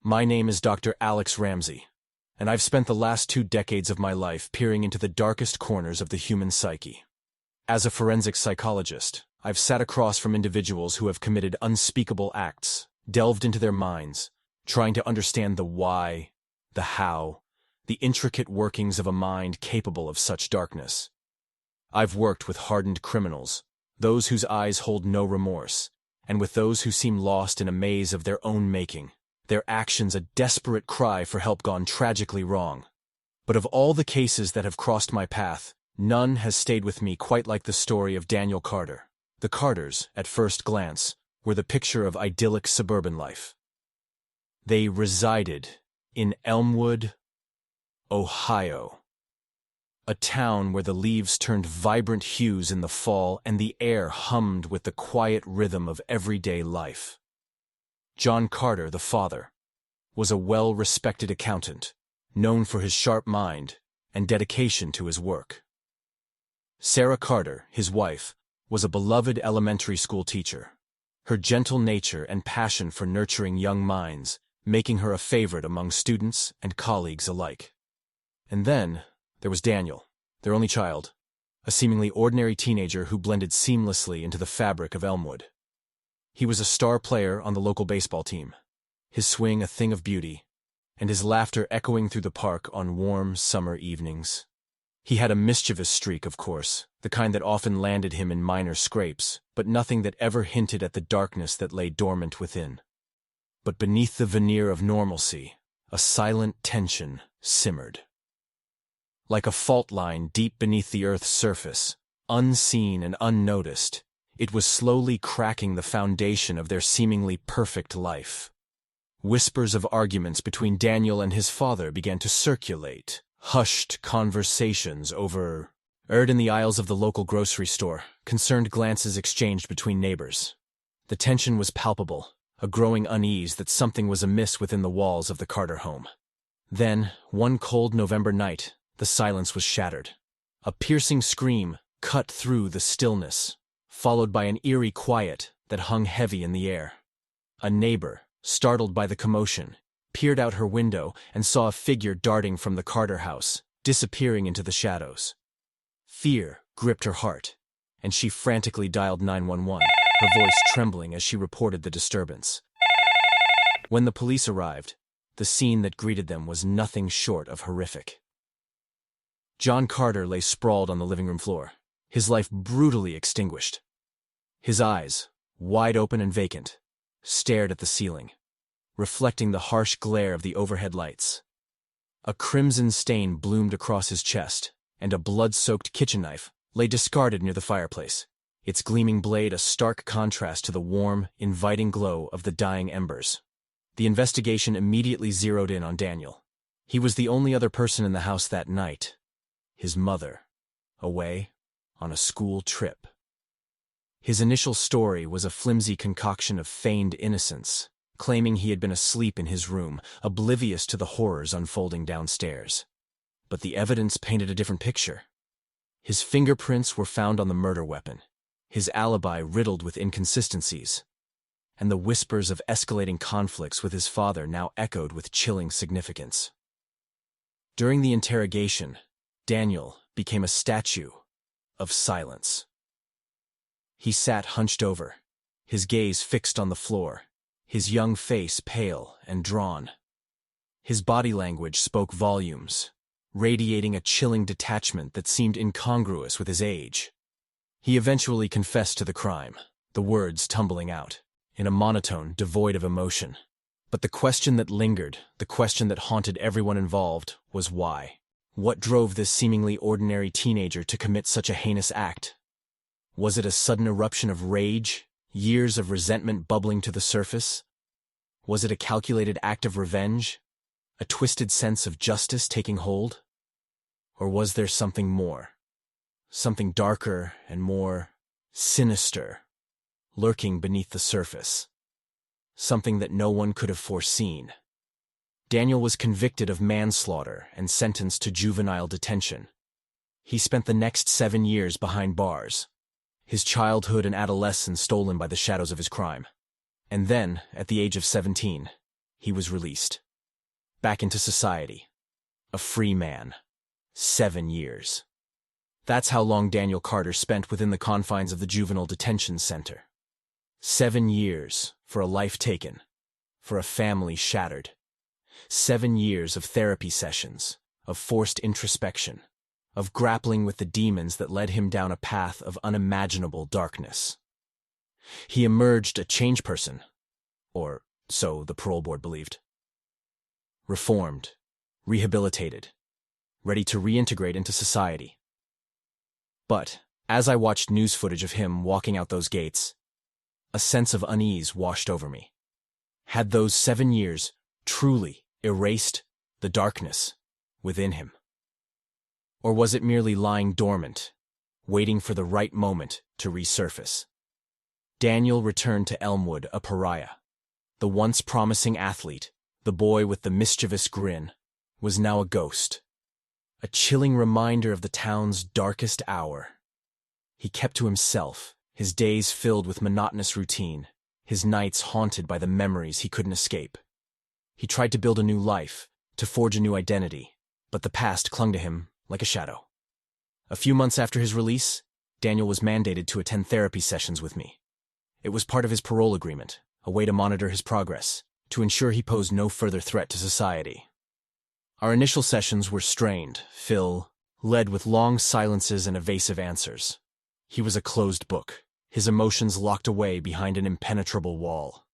My name is Dr. Alex Ramsey, and I've spent the last 2 decades of my life peering into the darkest corners of the human psyche. As a forensic psychologist, I've sat across from individuals who have committed unspeakable acts, delved into their minds, trying to understand the why, the how, the intricate workings of a mind capable of such darkness. I've worked with hardened criminals, those whose eyes hold no remorse, and with those who seem lost in a maze of their own making, their actions a desperate cry for help gone tragically wrong. But of all the cases that have crossed my path, none has stayed with me quite like the story of Daniel Carter. The Carters, at first glance, were the picture of idyllic suburban life. They resided in Elmwood, Ohio, a town where the leaves turned vibrant hues in the fall and the air hummed with the quiet rhythm of everyday life. John Carter, the father, was a well-respected accountant, known for his sharp mind and dedication to his work. Sarah Carter, his wife, was a beloved elementary school teacher, her gentle nature and passion for nurturing young minds making her a favorite among students and colleagues alike. And then there was Daniel, their only child, a seemingly ordinary teenager who blended seamlessly into the fabric of Elmwood. He was a star player on the local baseball team, his swing a thing of beauty, and his laughter echoing through the park on warm summer evenings. He had a mischievous streak, of course, the kind that often landed him in minor scrapes, but nothing that ever hinted at the darkness that lay dormant within. But beneath the veneer of normalcy, a silent tension simmered. Like a fault line deep beneath the Earth's surface, unseen and unnoticed, it was slowly cracking the foundation of their seemingly perfect life. Whispers of arguments between Daniel and his father began to circulate, hushed conversations over in the aisles of the local grocery store, concerned glances exchanged between neighbors. The tension was palpable, a growing unease that something was amiss within the walls of the Carter home. Then, one cold November night, the silence was shattered. A piercing scream cut through the stillness, followed by an eerie quiet that hung heavy in the air. A neighbor, startled by the commotion, peered out her window and saw a figure darting from the Carter house, disappearing into the shadows. Fear gripped her heart, and she frantically dialed 911, her voice trembling as she reported the disturbance. When the police arrived, the scene that greeted them was nothing short of horrific. John Carter lay sprawled on the living room floor, his life brutally extinguished. His eyes, wide open and vacant, stared at the ceiling, reflecting the harsh glare of the overhead lights. A crimson stain bloomed across his chest, and a blood-soaked kitchen knife lay discarded near the fireplace, its gleaming blade a stark contrast to the warm, inviting glow of the dying embers. The investigation immediately zeroed in on Daniel. He was the only other person in the house that night. His mother, away on a school trip. His initial story was a flimsy concoction of feigned innocence, claiming he had been asleep in his room, oblivious to the horrors unfolding downstairs. But the evidence painted a different picture. His fingerprints were found on the murder weapon, his alibi riddled with inconsistencies, and the whispers of escalating conflicts with his father now echoed with chilling significance. During the interrogation, Daniel became a statue of silence. He sat hunched over, his gaze fixed on the floor, his young face pale and drawn. His body language spoke volumes, radiating a chilling detachment that seemed incongruous with his age. He eventually confessed to the crime, the words tumbling out, in a monotone devoid of emotion. But the question that lingered, the question that haunted everyone involved, was why? What drove this seemingly ordinary teenager to commit such a heinous act? Was it a sudden eruption of rage, years of resentment bubbling to the surface? Was it a calculated act of revenge, a twisted sense of justice taking hold? Or was there something more, something darker and more sinister, lurking beneath the surface? Something that no one could have foreseen. Daniel was convicted of manslaughter and sentenced to juvenile detention. He spent the next 7 years behind bars, his childhood and adolescence stolen by the shadows of his crime. And then, at the age of 17, he was released. Back into society. A free man. 7 years. That's how long Daniel Carter spent within the confines of the juvenile detention center. 7 years for a life taken, for a family shattered. 7 years of therapy sessions, of forced introspection, of grappling with the demons that led him down a path of unimaginable darkness. He emerged a changed person, or so the parole board believed. Reformed, rehabilitated, ready to reintegrate into society. But, as I watched news footage of him walking out those gates, a sense of unease washed over me. Had those 7 years truly erased the darkness within him? Or was it merely lying dormant, waiting for the right moment to resurface? Daniel returned to Elmwood a pariah. The once promising athlete, the boy with the mischievous grin, was now a ghost. A chilling reminder of the town's darkest hour. He kept to himself, his days filled with monotonous routine, his nights haunted by the memories he couldn't escape. He tried to build a new life, to forge a new identity, but the past clung to him like a shadow. A few months after his release, Daniel was mandated to attend therapy sessions with me. It was part of his parole agreement, a way to monitor his progress, to ensure he posed no further threat to society. Our initial sessions were strained, led with long silences and evasive answers. He was a closed book, his emotions locked away behind an impenetrable wall.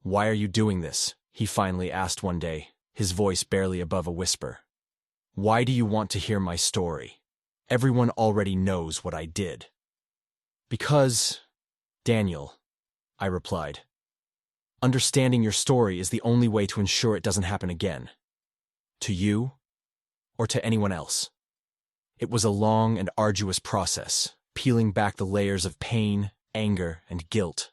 "Why are you doing this?" he finally asked one day, his voice barely above a whisper. "Why do you want to hear my story? Everyone already knows what I did." "Because, Daniel," I replied, "understanding your story is the only way to ensure it doesn't happen again. To you, or to anyone else." It was a long and arduous process, peeling back the layers of pain, anger, and guilt.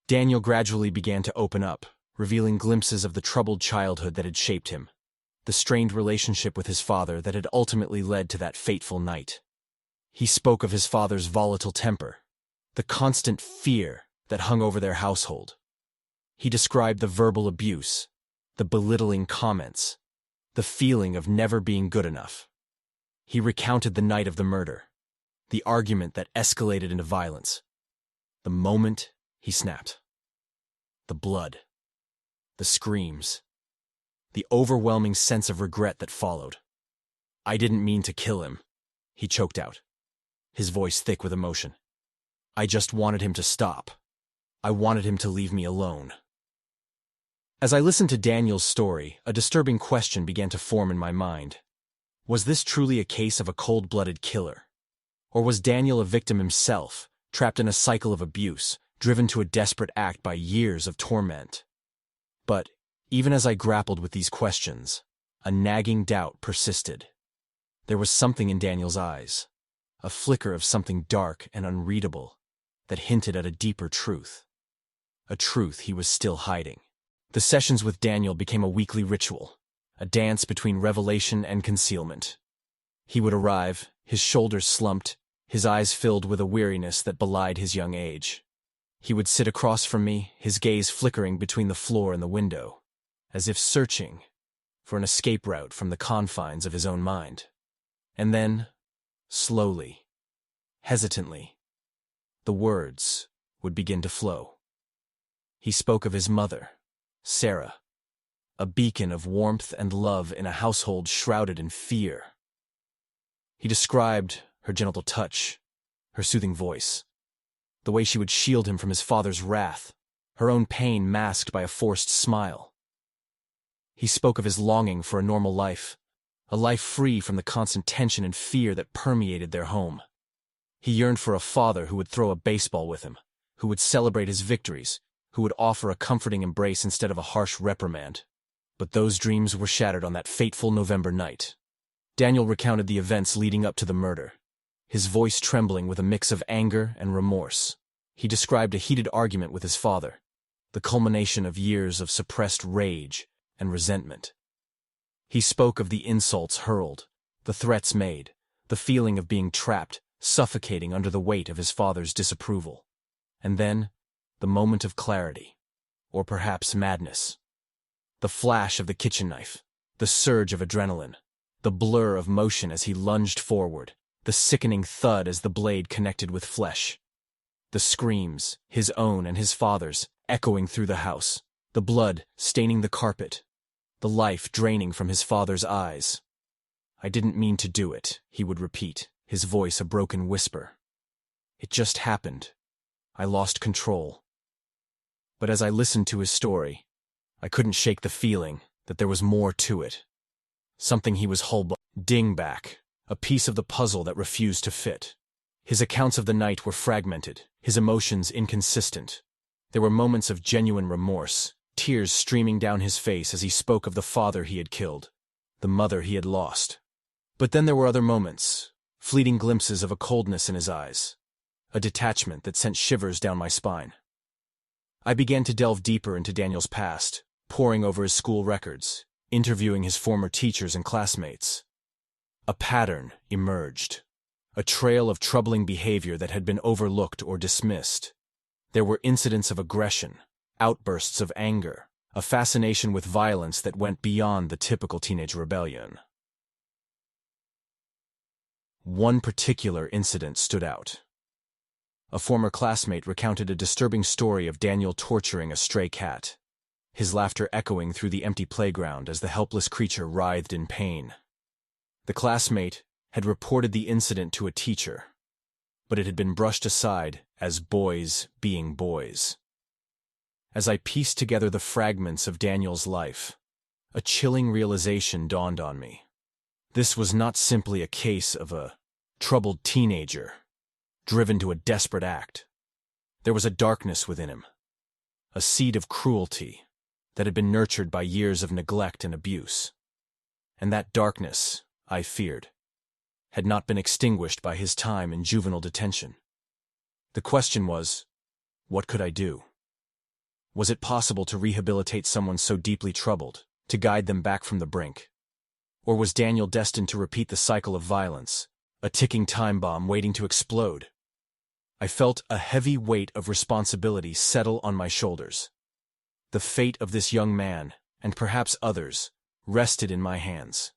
Daniel gradually began to open up, revealing glimpses of the troubled childhood that had shaped him, the strained relationship with his father that had ultimately led to that fateful night. He spoke of his father's volatile temper, the constant fear that hung over their household. He described the verbal abuse, the belittling comments, the feeling of never being good enough. He recounted the night of the murder, the argument that escalated into violence, the moment he snapped, the blood, the screams, the overwhelming sense of regret that followed. "I didn't mean to kill him," he choked out, his voice thick with emotion. "I just wanted him to stop. I wanted him to leave me alone." As I listened to Daniel's story, a disturbing question began to form in my mind. Was this truly a case of a cold-blooded killer? Or was Daniel a victim himself, trapped in a cycle of abuse, driven to a desperate act by years of torment? But, even as I grappled with these questions, a nagging doubt persisted. There was something in Daniel's eyes, a flicker of something dark and unreadable, that hinted at a deeper truth. A truth he was still hiding. The sessions with Daniel became a weekly ritual, a dance between revelation and concealment. He would arrive, his shoulders slumped, his eyes filled with a weariness that belied his young age. He would sit across from me, his gaze flickering between the floor and the window, as if searching for an escape route from the confines of his own mind. And then, slowly, hesitantly, the words would begin to flow. He spoke of his mother, Sarah, a beacon of warmth and love in a household shrouded in fear. He described her gentle touch, her soothing voice, the way she would shield him from his father's wrath, her own pain masked by a forced smile. He spoke of his longing for a normal life, a life free from the constant tension and fear that permeated their home. He yearned for a father who would throw a baseball with him, who would celebrate his victories, who would offer a comforting embrace instead of a harsh reprimand. But those dreams were shattered on that fateful November night. Daniel recounted the events leading up to the murder, his voice trembling with a mix of anger and remorse. He described a heated argument with his father, the culmination of years of suppressed rage and resentment. He spoke of the insults hurled, the threats made, the feeling of being trapped, suffocating under the weight of his father's disapproval. And then, the moment of clarity, or perhaps madness. The flash of the kitchen knife, the surge of adrenaline, the blur of motion as he lunged forward, the sickening thud as the blade connected with flesh. The screams, his own and his father's, echoing through the house, the blood staining the carpet, the life draining from his father's eyes. "I didn't mean to do it," he would repeat, his voice a broken whisper. "It just happened. I lost control." But as I listened to his story, I couldn't shake the feeling that there was more to it. Something he was dingback, a piece of the puzzle that refused to fit. His accounts of the night were fragmented, his emotions inconsistent. There were moments of genuine remorse, tears streaming down his face as he spoke of the father he had killed, the mother he had lost. But then there were other moments, fleeting glimpses of a coldness in his eyes, a detachment that sent shivers down my spine. I began to delve deeper into Daniel's past, poring over his school records, interviewing his former teachers and classmates. A pattern emerged, a trail of troubling behavior that had been overlooked or dismissed. There were incidents of aggression, outbursts of anger, a fascination with violence that went beyond the typical teenage rebellion. One particular incident stood out. A former classmate recounted a disturbing story of Daniel torturing a stray cat, his laughter echoing through the empty playground as the helpless creature writhed in pain. The classmate had reported the incident to a teacher, but it had been brushed aside as boys being boys. As I pieced together the fragments of Daniel's life, a chilling realization dawned on me. This was not simply a case of a troubled teenager, driven to a desperate act. There was a darkness within him, a seed of cruelty that had been nurtured by years of neglect and abuse. And that darkness, I feared, had not been extinguished by his time in juvenile detention. The question was, what could I do? Was it possible to rehabilitate someone so deeply troubled, to guide them back from the brink? Or was Daniel destined to repeat the cycle of violence, a ticking time bomb waiting to explode? I felt a heavy weight of responsibility settle on my shoulders. The fate of this young man, and perhaps others, rested in my hands.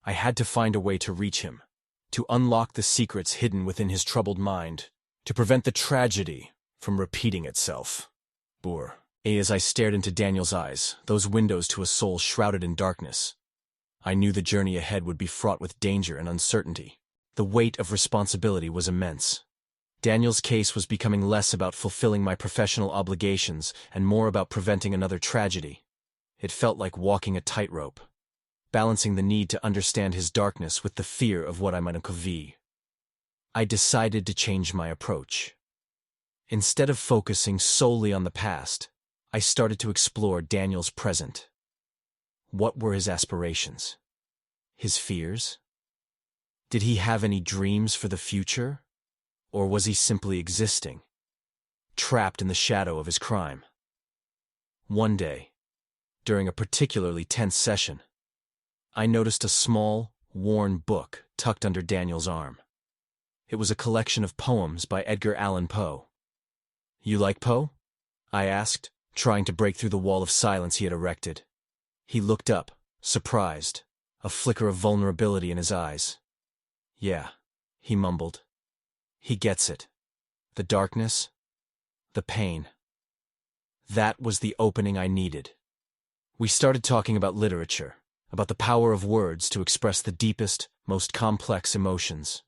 I had to find a way to reach him, to unlock the secrets hidden within his troubled mind, to prevent the tragedy from repeating itself. As I stared into Daniel's eyes, those windows to a soul shrouded in darkness, I knew the journey ahead would be fraught with danger and uncertainty. The weight of responsibility was immense. Daniel's case was becoming less about fulfilling my professional obligations and more about preventing another tragedy. It felt like walking a tightrope, balancing the need to understand his darkness with the fear of what I might uncover. I decided to change my approach. Instead of focusing solely on the past, I started to explore Daniel's present. What were his aspirations? His fears? Did he have any dreams for the future? Or was he simply existing, trapped in the shadow of his crime? One day, during a particularly tense session, I noticed a small, worn book tucked under Daniel's arm. It was a collection of poems by Edgar Allan Poe. "You like Poe?" I asked, trying to break through the wall of silence he had erected. He looked up, surprised, a flicker of vulnerability in his eyes. "Yeah," he mumbled. "He gets it. The darkness, the pain." That was the opening I needed. We started talking about literature, about the power of words to express the deepest, most complex emotions.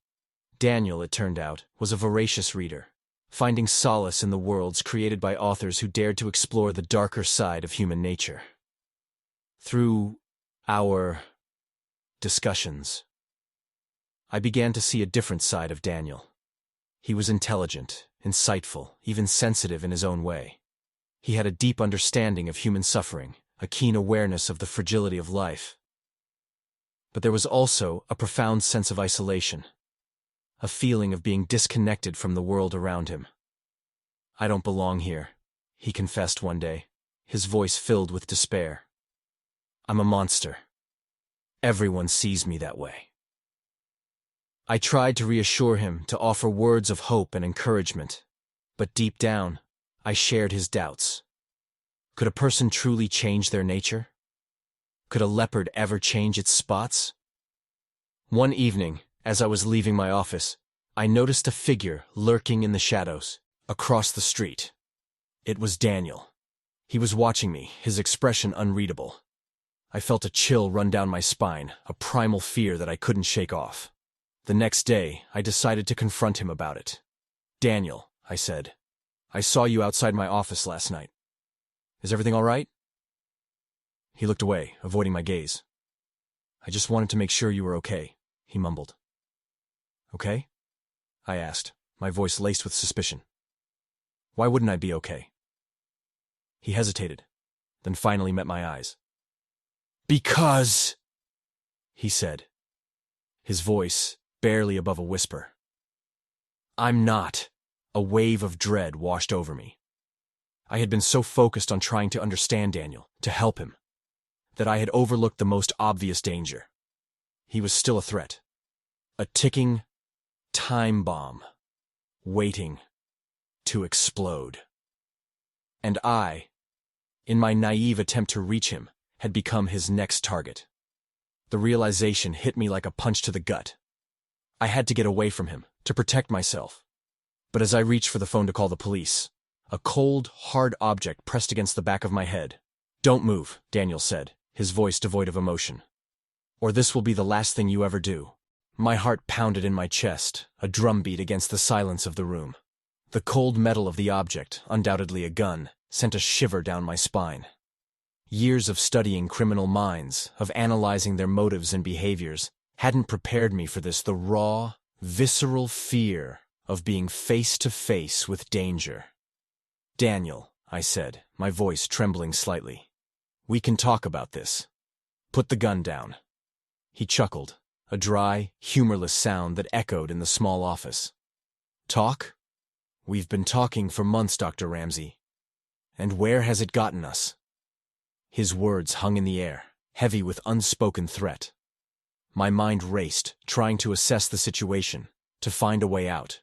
Daniel, it turned out, was a voracious reader, finding solace in the worlds created by authors who dared to explore the darker side of human nature. Through our discussions, I began to see a different side of Daniel. He was intelligent, insightful, even sensitive in his own way. He had a deep understanding of human suffering, a keen awareness of the fragility of life. But there was also a profound sense of isolation, a feeling of being disconnected from the world around him. "I don't belong here," he confessed one day, his voice filled with despair. "I'm a monster. Everyone sees me that way." I tried to reassure him, to offer words of hope and encouragement, but deep down, I shared his doubts. Could a person truly change their nature? Could a leopard ever change its spots? One evening, as I was leaving my office, I noticed a figure lurking in the shadows, across the street. It was Daniel. He was watching me, his expression unreadable. I felt a chill run down my spine, a primal fear that I couldn't shake off. The next day, I decided to confront him about it. "Daniel," I said, "I saw you outside my office last night. Is everything all right?" He looked away, avoiding my gaze. "I just wanted to make sure you were okay," he mumbled. "Okay?" I asked, my voice laced with suspicion. "Why wouldn't I be okay?" He hesitated, then finally met my eyes. "Because," he said, his voice barely above a whisper. "I'm not." A wave of dread washed over me. I had been so focused on trying to understand Daniel, to help him, that I had overlooked the most obvious danger. He was still a threat. A ticking time bomb, waiting to explode. And I, in my naive attempt to reach him, had become his next target. The realization hit me like a punch to the gut. I had to get away from him, to protect myself. But as I reached for the phone to call the police, a cold, hard object pressed against the back of my head. "Don't move," Daniel said, his voice devoid of emotion. "Or this will be the last thing you ever do." My heart pounded in my chest, a drumbeat against the silence of the room. The cold metal of the object, undoubtedly a gun, sent a shiver down my spine. Years of studying criminal minds, of analyzing their motives and behaviors, hadn't prepared me for this, the raw, visceral fear of being face to face with danger. "Daniel," I said, my voice trembling slightly, "we can talk about this. Put the gun down." He chuckled, a dry, humorless sound that echoed in the small office. "Talk? We've been talking for months, Dr. Ramsey. And where has it gotten us?" His words hung in the air, heavy with unspoken threat. My mind raced, trying to assess the situation, to find a way out.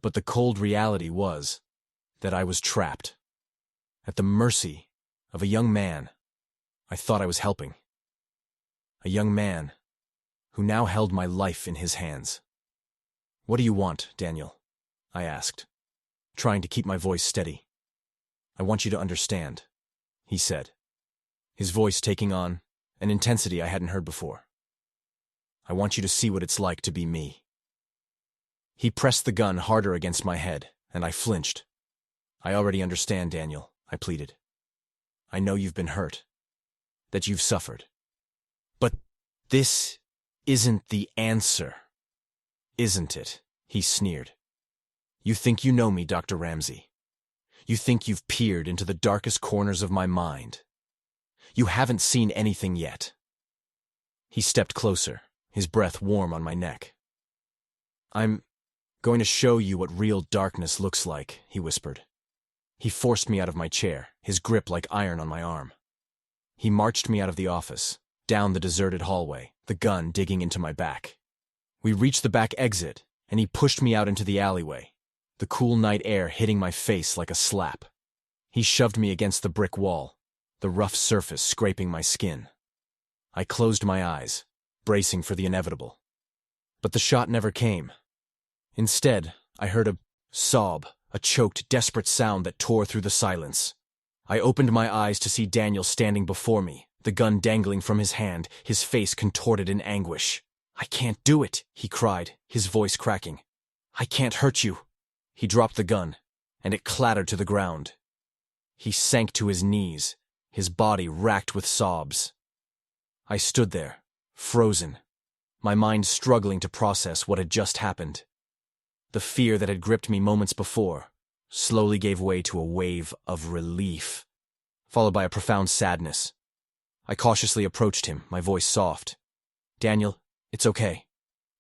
But the cold reality was that I was trapped, at the mercy of a young man I thought I was helping. A young man who now held my life in his hands. "What do you want, Daniel?" I asked, trying to keep my voice steady. "I want you to understand," he said, his voice taking on an intensity I hadn't heard before. "I want you to see what it's like to be me." He pressed the gun harder against my head, and I flinched. "I already understand, Daniel," I pleaded. "I know you've been hurt, that you've suffered. But this isn't the answer, isn't it?" he sneered. "You think you know me, Dr. Ramsey. You think you've peered into the darkest corners of my mind. You haven't seen anything yet." He stepped closer, his breath warm on my neck. "I'm going to show you what real darkness looks like," he whispered. He forced me out of my chair, his grip like iron on my arm. He marched me out of the office, down the deserted hallway, the gun digging into my back. We reached the back exit, and he pushed me out into the alleyway, the cool night air hitting my face like a slap. He shoved me against the brick wall, the rough surface scraping my skin. I closed my eyes, bracing for the inevitable. But the shot never came. Instead, I heard a sob, a choked, desperate sound that tore through the silence. I opened my eyes to see Daniel standing before me, the gun dangling from his hand, his face contorted in anguish. "I can't do it," he cried, his voice cracking. "I can't hurt you." He dropped the gun, and it clattered to the ground. He sank to his knees, his body racked with sobs. I stood there, frozen, my mind struggling to process what had just happened. The fear that had gripped me moments before slowly gave way to a wave of relief, followed by a profound sadness. I cautiously approached him, my voice soft. "Daniel, it's okay.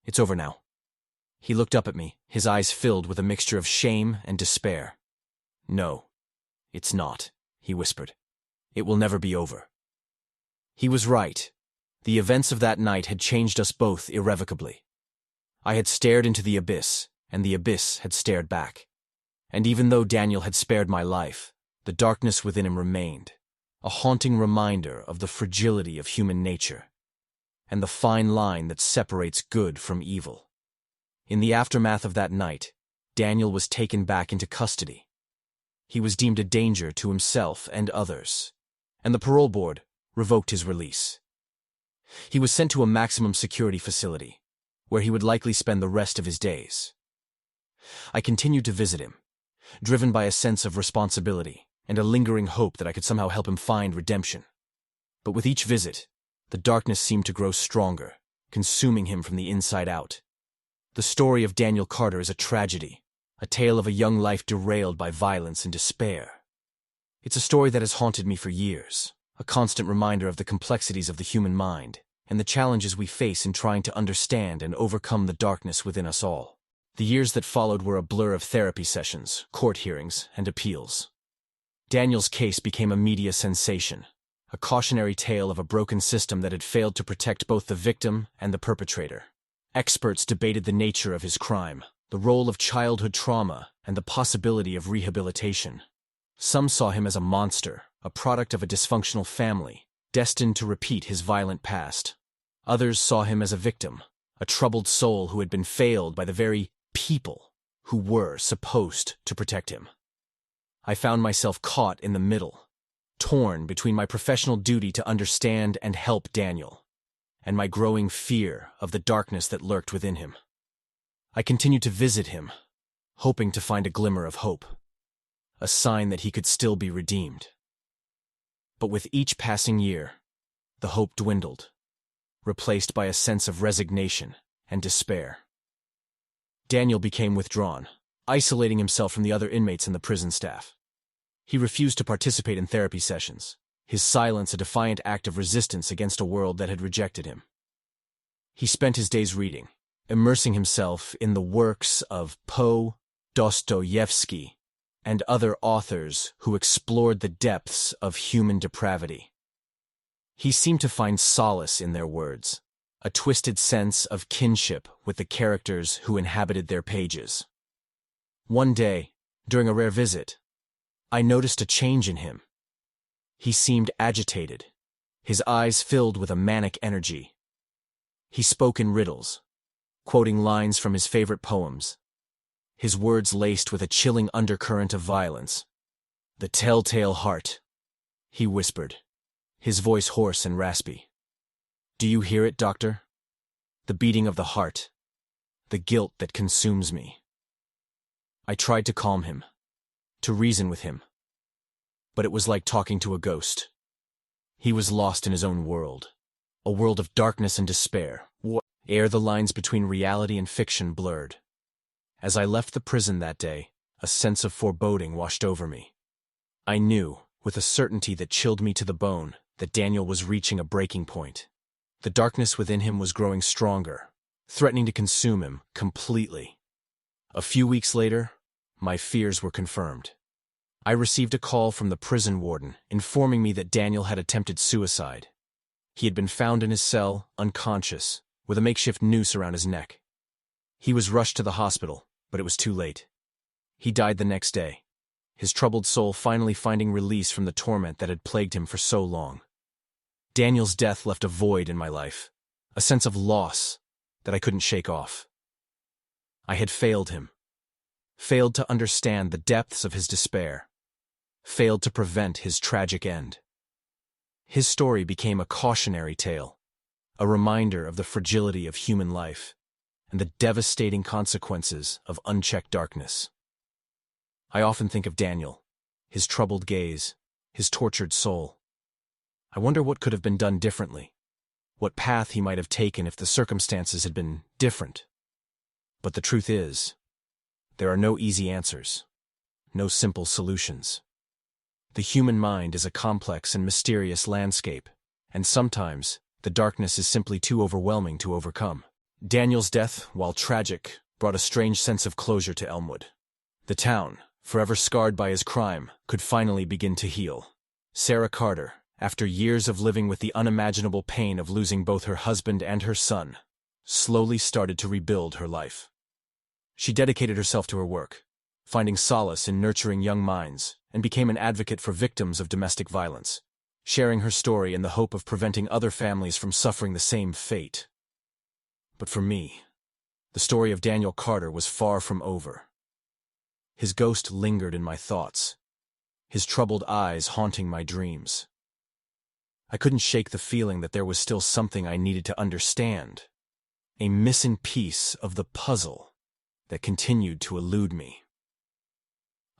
It's over now." He looked up at me, his eyes filled with a mixture of shame and despair. "No, it's not," he whispered. "It will never be over." He was right. The events of that night had changed us both irrevocably. I had stared into the abyss, and the abyss had stared back. And even though Daniel had spared my life, the darkness within him remained, a haunting reminder of the fragility of human nature and the fine line that separates good from evil. In the aftermath of that night, Daniel was taken back into custody. He was deemed a danger to himself and others, and the parole board revoked his release. He was sent to a maximum security facility, where he would likely spend the rest of his days. I continued to visit him, driven by a sense of responsibility and a lingering hope that I could somehow help him find redemption. But with each visit, the darkness seemed to grow stronger, consuming him from the inside out. The story of Daniel Carter is a tragedy, a tale of a young life derailed by violence and despair. It's a story that has haunted me for years, a constant reminder of the complexities of the human mind and the challenges we face in trying to understand and overcome the darkness within us all. The years that followed were a blur of therapy sessions, court hearings, and appeals. Daniel's case became a media sensation, a cautionary tale of a broken system that had failed to protect both the victim and the perpetrator. Experts debated the nature of his crime, the role of childhood trauma, and the possibility of rehabilitation. Some saw him as a monster, a product of a dysfunctional family, destined to repeat his violent past. Others saw him as a victim, a troubled soul who had been failed by the very people who were supposed to protect him. I found myself caught in the middle, torn between my professional duty to understand and help Daniel, and my growing fear of the darkness that lurked within him. I continued to visit him, hoping to find a glimmer of hope, a sign that he could still be redeemed. But with each passing year, the hope dwindled, replaced by a sense of resignation and despair. Daniel became withdrawn, isolating himself from the other inmates and the prison staff. He refused to participate in therapy sessions, his silence a defiant act of resistance against a world that had rejected him. He spent his days reading, immersing himself in the works of Poe, Dostoevsky, and other authors who explored the depths of human depravity. He seemed to find solace in their words, a twisted sense of kinship with the characters who inhabited their pages. One day, during a rare visit, I noticed a change in him. He seemed agitated, his eyes filled with a manic energy. He spoke in riddles, quoting lines from his favorite poems, his words laced with a chilling undercurrent of violence. "The telltale heart," he whispered, his voice hoarse and raspy. "Do you hear it, doctor? The beating of the heart, the guilt that consumes me." I tried to calm him, to reason with him, but it was like talking to a ghost. He was lost in his own world, a world of darkness and despair, ere the lines between reality and fiction blurred. As I left the prison that day, a sense of foreboding washed over me. I knew, with a certainty that chilled me to the bone, that Daniel was reaching a breaking point. The darkness within him was growing stronger, threatening to consume him completely. A few weeks later, my fears were confirmed. I received a call from the prison warden informing me that Daniel had attempted suicide. He had been found in his cell, unconscious, with a makeshift noose around his neck. He was rushed to the hospital, but it was too late. He died the next day, his troubled soul finally finding release from the torment that had plagued him for so long. Daniel's death left a void in my life, a sense of loss that I couldn't shake off. I had failed him, failed to understand the depths of his despair, failed to prevent his tragic end. His story became a cautionary tale, a reminder of the fragility of human life and the devastating consequences of unchecked darkness. I often think of Daniel, his troubled gaze, his tortured soul. I wonder what could have been done differently, what path he might have taken if the circumstances had been different. But the truth is, there are no easy answers, no simple solutions. The human mind is a complex and mysterious landscape, and sometimes the darkness is simply too overwhelming to overcome. Daniel's death, while tragic, brought a strange sense of closure to Elmwood. The town, forever scarred by his crime, could finally begin to heal. Sarah Carter, after years of living with the unimaginable pain of losing both her husband and her son, slowly started to rebuild her life. She dedicated herself to her work, finding solace in nurturing young minds, and became an advocate for victims of domestic violence. sharing her story in the hope of preventing other families from suffering the same fate. But for me, the story of Daniel Carter was far from over. His ghost lingered in my thoughts, his troubled eyes haunting my dreams. I couldn't shake the feeling that there was still something I needed to understand, a missing piece of the puzzle that continued to elude me.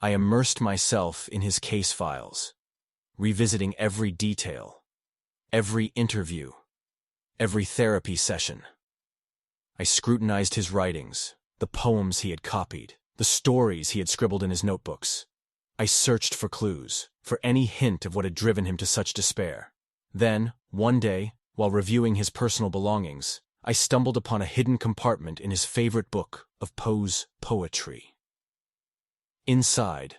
I immersed myself in his case files, revisiting every detail, every interview, every therapy session. I scrutinized his writings, the poems he had copied, the stories he had scribbled in his notebooks. I searched for clues, for any hint of what had driven him to such despair. Then, one day, while reviewing his personal belongings, I stumbled upon a hidden compartment in his favorite book of Poe's poetry. Inside,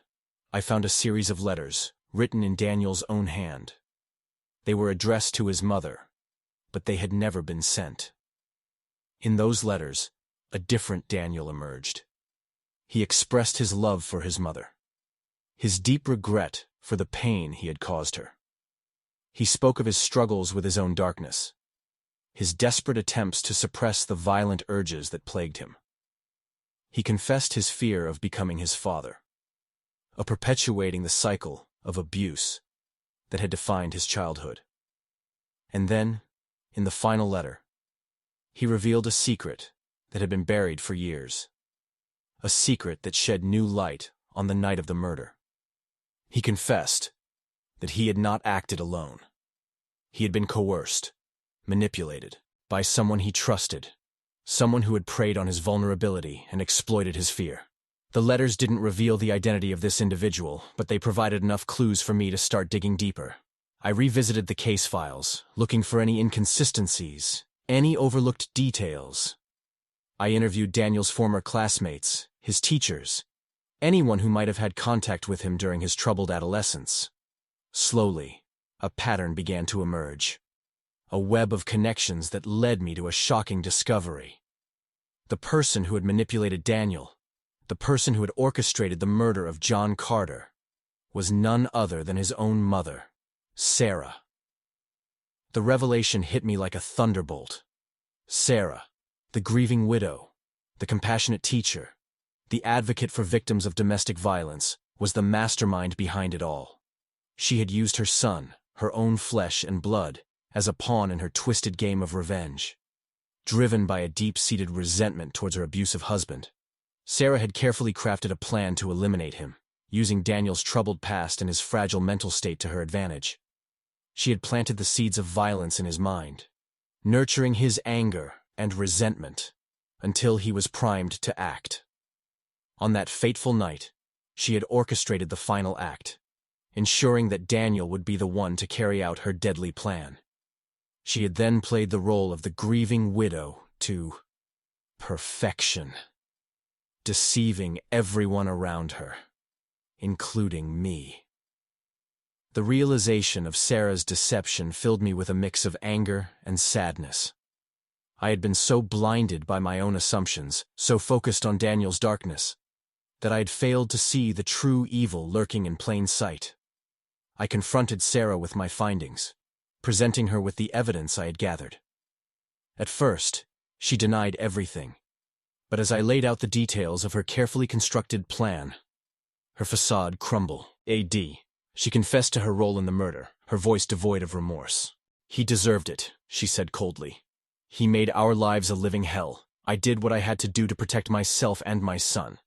I found a series of letters, written in Daniel's own hand. They were addressed to his mother, but they had never been sent. In those letters, a different Daniel emerged. He expressed his love for his mother, his deep regret for the pain he had caused her. He spoke of his struggles with his own darkness, his desperate attempts to suppress the violent urges that plagued him. He confessed his fear of becoming his father, of perpetuating the cycle of abuse that had defined his childhood. And then, in the final letter, he revealed a secret that had been buried for years, a secret that shed new light on the night of the murder. He confessed that he had not acted alone. He had been coerced, manipulated, by someone he trusted, someone who had preyed on his vulnerability and exploited his fear. The letters didn't reveal the identity of this individual, but they provided enough clues for me to start digging deeper. I revisited the case files, looking for any inconsistencies, any overlooked details. I interviewed Daniel's former classmates, his teachers, anyone who might have had contact with him during his troubled adolescence. Slowly, a pattern began to emerge, a web of connections that led me to a shocking discovery. The person who had manipulated Daniel, the person who had orchestrated the murder of John Carter, was none other than his own mother, Sarah. The revelation hit me like a thunderbolt. Sarah, the grieving widow, the compassionate teacher, the advocate for victims of domestic violence, was the mastermind behind it all. She had used her son, her own flesh and blood, as a pawn in her twisted game of revenge. Driven by a deep-seated resentment towards her abusive husband, Sarah had carefully crafted a plan to eliminate him, using Daniel's troubled past and his fragile mental state to her advantage. She had planted the seeds of violence in his mind, nurturing his anger and resentment until he was primed to act. On that fateful night, she had orchestrated the final act, ensuring that Daniel would be the one to carry out her deadly plan. She had then played the role of the grieving widow to perfection, deceiving everyone around her, including me. The realization of Sarah's deception filled me with a mix of anger and sadness. I had been so blinded by my own assumptions, so focused on Daniel's darkness, that I had failed to see the true evil lurking in plain sight. I confronted Sarah with my findings, presenting her with the evidence I had gathered. At first, she denied everything, but as I laid out the details of her carefully constructed plan, her facade crumbled. She confessed to her role in the murder, her voice devoid of remorse. "He deserved it," she said coldly. "He made our lives a living hell. I did what I had to do to protect myself and my son."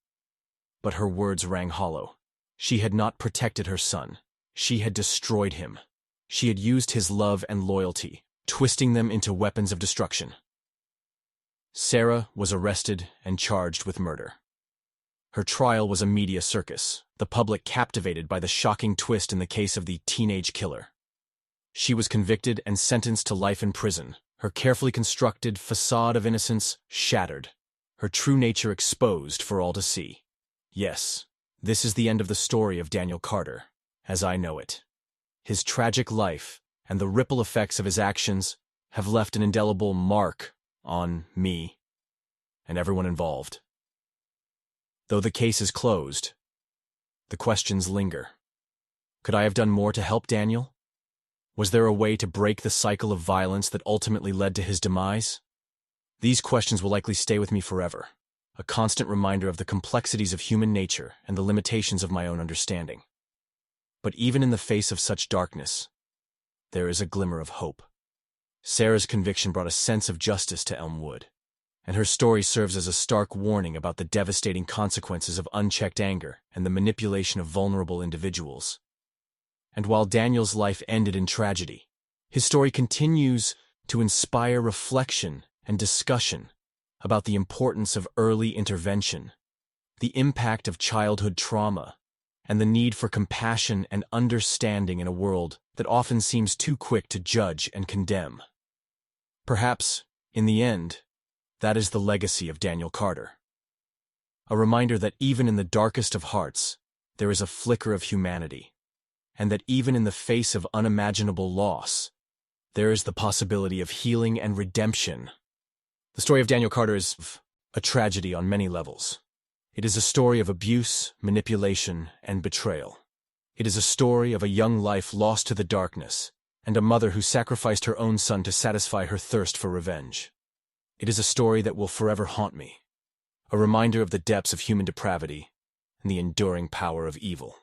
But her words rang hollow. She had not protected her son. She had destroyed him. She had used his love and loyalty, twisting them into weapons of destruction. Sarah was arrested and charged with murder. Her trial was a media circus, the public captivated by the shocking twist in the case of the teenage killer. She was convicted and sentenced to life in prison, her carefully constructed facade of innocence shattered, her true nature exposed for all to see. Yes, this is the end of the story of Daniel Carter, as I know it. His tragic life and the ripple effects of his actions have left an indelible mark on me and everyone involved. Though the case is closed, the questions linger. Could I have done more to help Daniel? Was there a way to break the cycle of violence that ultimately led to his demise? These questions will likely stay with me forever, a constant reminder of the complexities of human nature and the limitations of my own understanding. But even in the face of such darkness, there is a glimmer of hope. Sarah's conviction brought a sense of justice to Elmwood, and her story serves as a stark warning about the devastating consequences of unchecked anger and the manipulation of vulnerable individuals. And while Daniel's life ended in tragedy, his story continues to inspire reflection and discussion about the importance of early intervention, the impact of childhood trauma, and the need for compassion and understanding in a world that often seems too quick to judge and condemn. Perhaps, in the end, that is the legacy of Daniel Carter. A reminder that even in the darkest of hearts, there is a flicker of humanity, and that even in the face of unimaginable loss, there is the possibility of healing and redemption. The story of Daniel Carter is a tragedy on many levels. It is a story of abuse, manipulation, and betrayal. It is a story of a young life lost to the darkness, and a mother who sacrificed her own son to satisfy her thirst for revenge. It is a story that will forever haunt me, a reminder of the depths of human depravity and the enduring power of evil.